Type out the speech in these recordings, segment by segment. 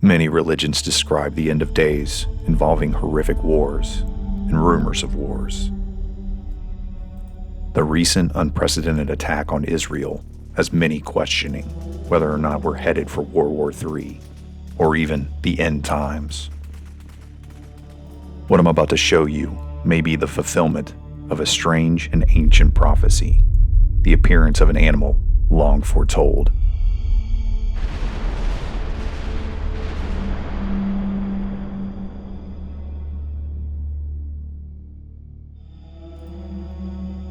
Many religions describe the end of days involving horrific wars and rumors of wars. The recent unprecedented attack on Israel has many questioning whether or not we're headed for World War III or even the end times. What I'm about to show you may be the fulfillment of a strange and ancient prophecy, the appearance of an animal long foretold.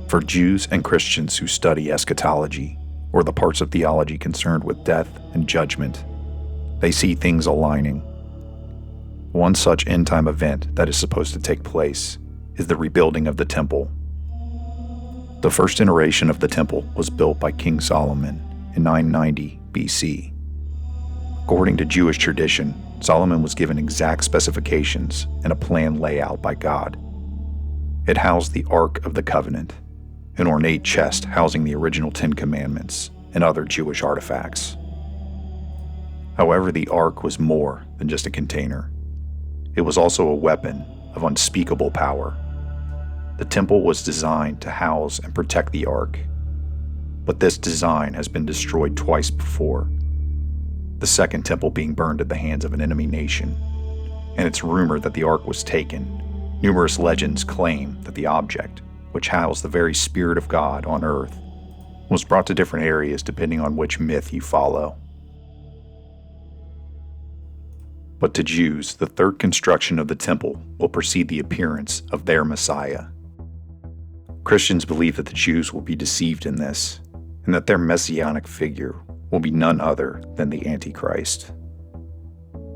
For Jews and Christians who study eschatology, or the parts of theology concerned with death and judgment, they see things aligning. One such end-time event that is supposed to take place is the rebuilding of the temple. The first iteration of the temple was built by King Solomon in 990 BC. According to Jewish tradition, Solomon was given exact specifications and a plan layout by God. It housed the Ark of the Covenant, an ornate chest housing the original 10 Commandments and other Jewish artifacts. However, the Ark was more than just a container. It was also a weapon of unspeakable power. The temple was designed to house and protect the Ark, but this design has been destroyed twice before, the second temple being burned at the hands of an enemy nation, and it's rumored that the Ark was taken. Numerous legends claim that the object, which housed the very Spirit of God on earth, was brought to different areas depending on which myth you follow. But to Jews, the third construction of the temple will precede the appearance of their Messiah. Christians believe that the Jews will be deceived in this, and that their messianic figure will be none other than the Antichrist.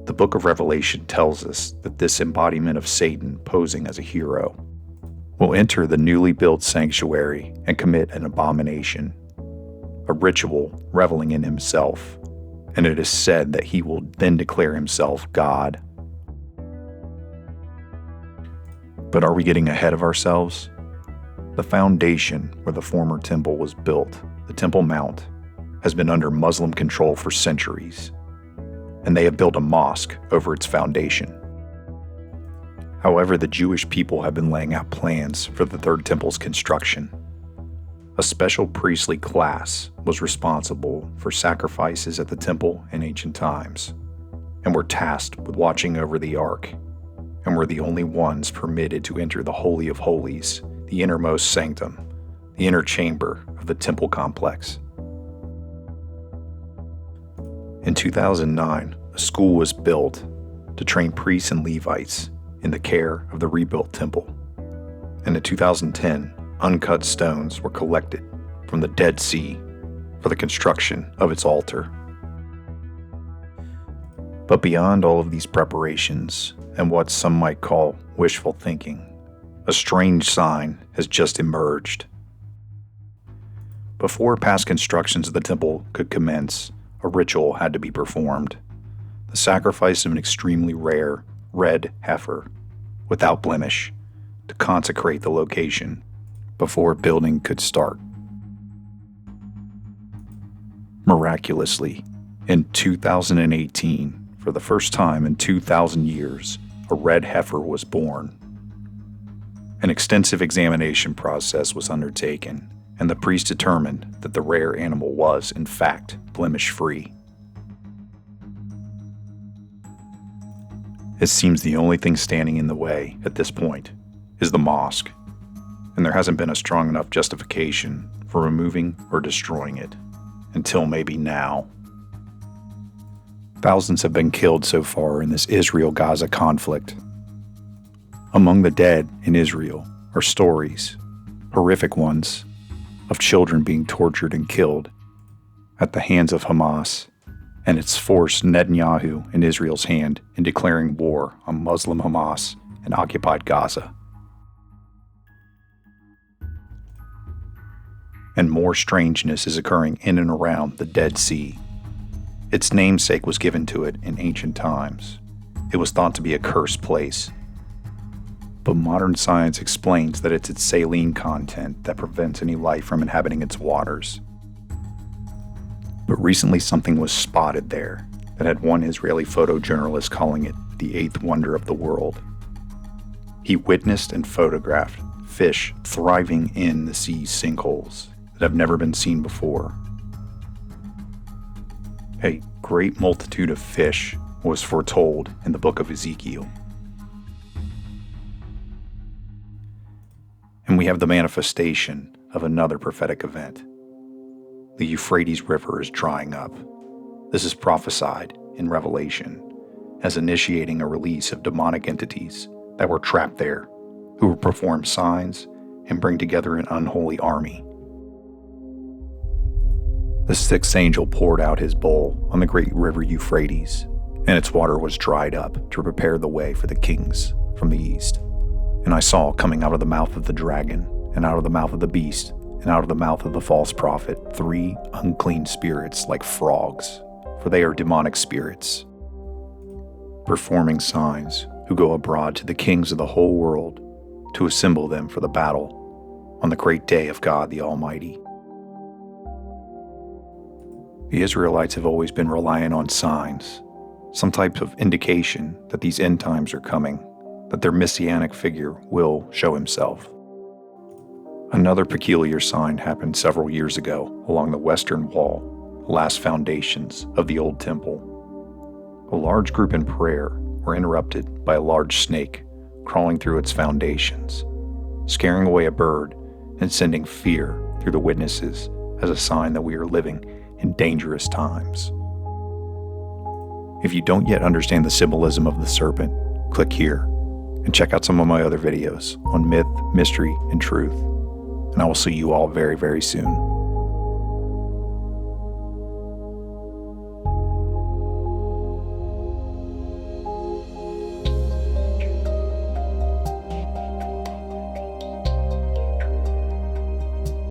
The book of Revelation tells us that this embodiment of Satan posing as a hero will enter the newly built sanctuary and commit an abomination, a ritual reveling in himself, and it is said that he will then declare himself God. But are we getting ahead of ourselves? The foundation where the former temple was built, the Temple Mount, has been under Muslim control for centuries, and they have built a mosque over its foundation. However, the Jewish people have been laying out plans for the third temple's construction. A special priestly class was responsible for sacrifices at the temple in ancient times, and were tasked with watching over the Ark, and were the only ones permitted to enter the Holy of Holies, the innermost sanctum, the inner chamber of the temple complex. In 2009, a school was built to train priests and Levites in the care of the rebuilt temple. And in 2010, uncut stones were collected from the Dead Sea for the construction of its altar. But beyond all of these preparations and what some might call wishful thinking, a strange sign has just emerged. Before past constructions of the temple could commence, a ritual had to be performed, the sacrifice of an extremely rare red heifer, without blemish, to consecrate the location before building could start. Miraculously, in 2018, for the first time in 2,000 years, a red heifer was born. An extensive examination process was undertaken, and the priest determined that the rare animal was, in fact, blemish-free. It seems the only thing standing in the way at this point is the mosque, and there hasn't been a strong enough justification for removing or destroying it, until maybe now. Thousands have been killed so far in this Israel-Gaza conflict. Among the dead in Israel are stories, horrific ones, of children being tortured and killed at the hands of Hamas, and it's forced Netanyahu in Israel's hand in declaring war on Muslim Hamas and occupied Gaza. And more strangeness is occurring in and around the Dead Sea. Its namesake was given to it in ancient times. It was thought to be a cursed place. But modern science explains that it's its saline content that prevents any life from inhabiting its waters. But recently something was spotted there that had one Israeli photojournalist calling it the eighth wonder of the world. He witnessed and photographed fish thriving in the sea's sinkholes that have never been seen before. A great multitude of fish was foretold in the book of Ezekiel. And we have the manifestation of another prophetic event. The Euphrates River is drying up. This is prophesied in Revelation as initiating a release of demonic entities that were trapped there, who will perform signs and bring together an unholy army. The sixth angel poured out his bowl on the great river Euphrates, and its water was dried up to prepare the way for the kings from the east. And I saw coming out of the mouth of the dragon, and out of the mouth of the beast, and out of the mouth of the false prophet, 3 unclean spirits like frogs, for they are demonic spirits, performing signs, who go abroad to the kings of the whole world to assemble them for the battle on the great day of God the Almighty. The Israelites have always been relying on signs, some type of indication that these end times are coming, that their messianic figure will show himself. Another peculiar sign happened several years ago along the western wall, the last foundations of the old temple. A large group in prayer were interrupted by a large snake crawling through its foundations, scaring away a bird and sending fear through the witnesses as a sign that we are living in dangerous times. If you don't yet understand the symbolism of the serpent, click here and check out some of my other videos on myth, mystery, and truth. And I will see you all very, very soon.